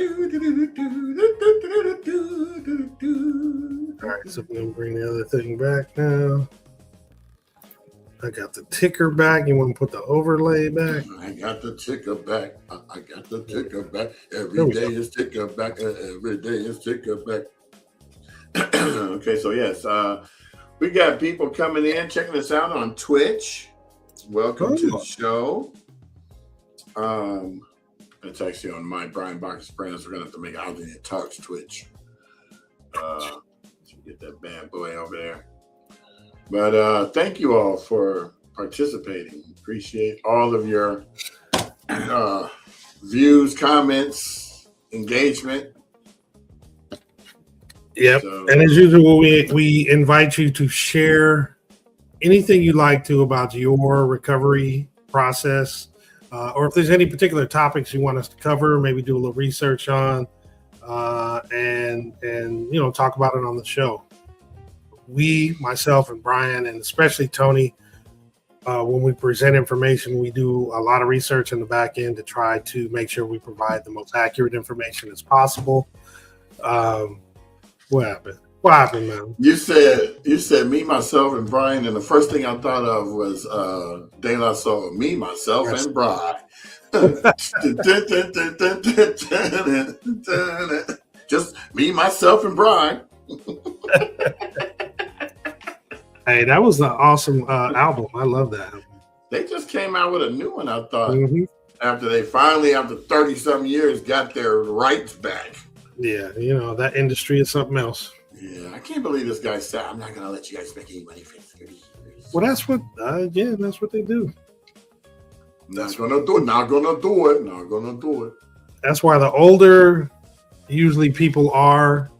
right, so I'm going to bring the other thing back now. I got the ticker back. You want to put the overlay back? I got the ticker back. I got the ticker back. Every day is ticker back. Every day is ticker back. Okay, so yes, we got people coming in, checking us out on Twitch. Welcome to the show. It's actually on my Brian Baccus brands. We're gonna have to make Altadena Talks Twitch. Get that bad boy over there. But thank you all for participating. Appreciate all of your views, comments, engagement. Yep. So, and as usual, we invite you to share anything you'd like to about your recovery process, or if there's any particular topics you want us to cover, maybe do a little research on, and talk about it on the show. We, myself and Brian, and especially Tony, when we present information, we do a lot of research in the back end to try to make sure we provide the most accurate information as possible. What happened? What happened, man? You said me, myself, and Brian, and the first thing I thought of was De La Soul. Me, myself, and Brian. Just me, myself, and Brian. Hey, that was an awesome album. I love that album. They just came out with a new one, I thought, after they finally, after 30-some years, got their rights back. Yeah, that industry is something else. Yeah, I can't believe this guy said, I'm not going to let you guys make any money for 30 years. Well, that's what, that's what they do. Not going to do it. That's why the older usually people are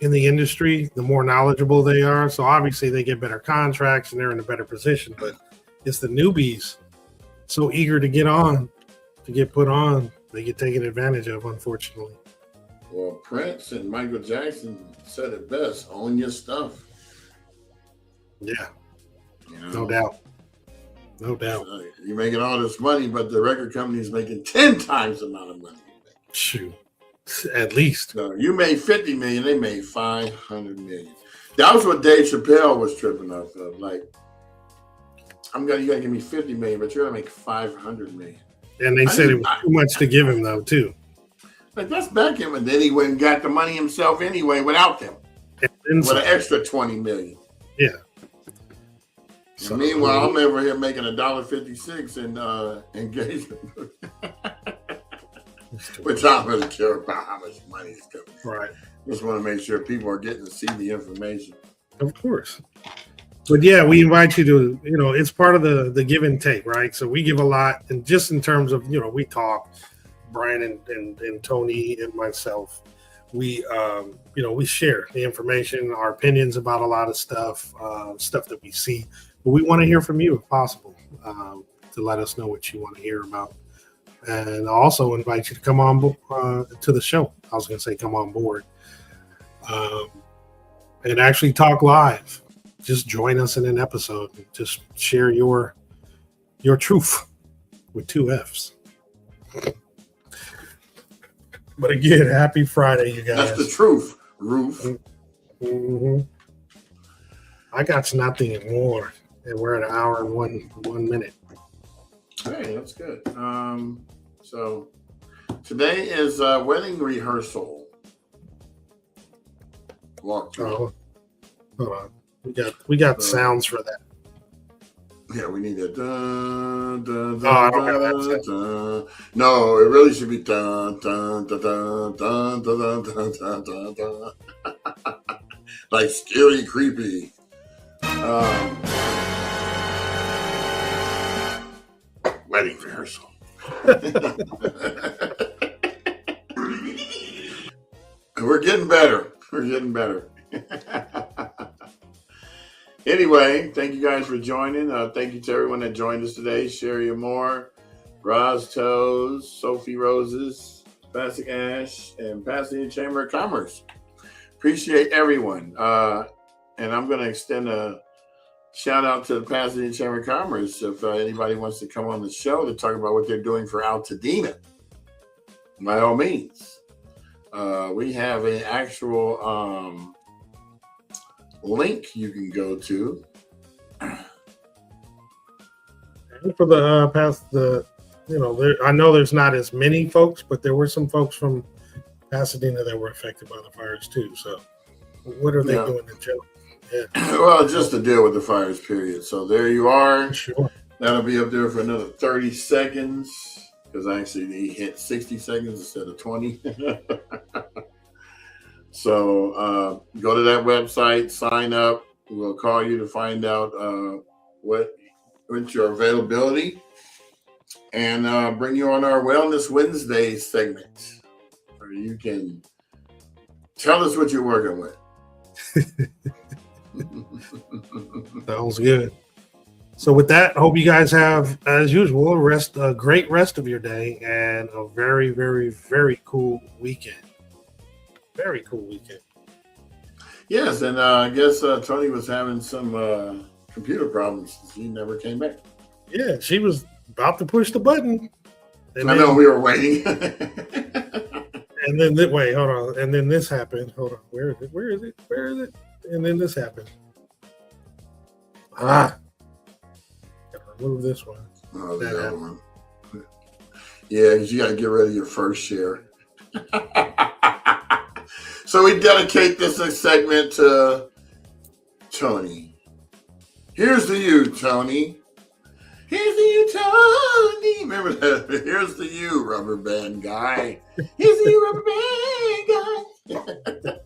in the industry, the more knowledgeable they are. So obviously they get better contracts and they're in a better position. But it's the newbies so eager to get on, to get put on, they get taken advantage of, unfortunately. Well, Prince and Michael Jackson said it best: own your stuff. Yeah, you know? No doubt. You're making all this money, but the record company is making 10 times the amount of money. Shoot, at least. So you made 50 million, they made 500 million. That was what Dave Chappelle was tripping off of. Like, you gotta give me 50 million, but you're gonna make 500 million. And they said it was too much to give him, though, too. Like, that's back him, and then he went and got the money himself anyway without them. With an extra 20 million. Yeah. So, meanwhile, I'm over here making $1.56 in engagement. Which I don't really care about how much money is coming in. Right. Just want to make sure people are getting to see the information. Of course. But yeah, we invite you to, it's part of the give and take, right? So we give a lot, and just in terms of, we talk, Brian and Tony and myself, we share the information, our opinions about a lot of stuff that we see. But we want to hear from you if possible, to let us know what you want to hear about. And I also invite you to come on to the show. I was going to say come on board and actually talk live. Just join us in an episode. Just share your truth with 2 F's. But again, happy Friday, you guys. That's the truth, Roof. Mm-hmm. I got nothing more, and we're at an hour and one minute. Hey, that's good. So today is wedding rehearsal. Walkthrough. Hold on. We got sounds for that. Yeah, we need that. I don't have that sound. No, it really should be dun, dun, dun, dun, dun, dun, dun, dun, dun, dun. Like scary, creepy. Wedding rehearsal. We're getting better. Anyway, thank you guys for joining. Thank you to everyone that joined us today. Sherry Moore, Roz Toes, Sophie Roses, Classic Ash, and Pasadena Chamber of Commerce. Appreciate everyone. And I'm going to extend a shout out to the Pasadena Chamber of Commerce if anybody wants to come on the show to talk about what they're doing for Altadena. By all means. We have an actual link you can go to. And for the I know there's not as many folks, but there were some folks from Pasadena that were affected by the fires too. So what are they doing in general? Yeah. Well, just to deal with the fires, period. So there you are. Sure. That'll be up there for another 30 seconds because actually they hit 60 seconds instead of 20. So go to that website, sign up. We'll call you to find out what's your availability and bring you on our Wellness Wednesday segment where you can tell us what you're working with. Sounds good. So with that, I hope you guys have, as usual, a great rest of your day and a very, very, very cool weekend. Very cool weekend. Yes, and I guess Tony was having some computer problems. She never came back. Yeah, she was about to push the button. I know, we were waiting. And then, wait, hold on. And then this happened. Hold on. Where is it? And then this happened. Gotta remove this one. Oh, the other one. Yeah, because you got to get rid of your first share. So we dedicate this segment to Tony. Here's to you, Tony. Here's to you, Tony. Remember that? Here's to you, rubber band guy. Here's to you, rubber band guy.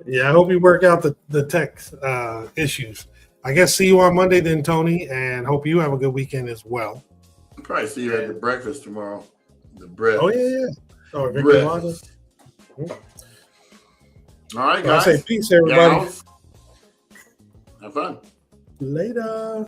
Yeah, I hope you work out the tech issues. I guess see you on Monday then, Tony, and hope you have a good weekend as well. I'll probably see you at the breakfast tomorrow. The bread. Oh, yeah. Oh, Victor Lager. All right, So I guys. say peace, everybody. Gals, have fun. Later.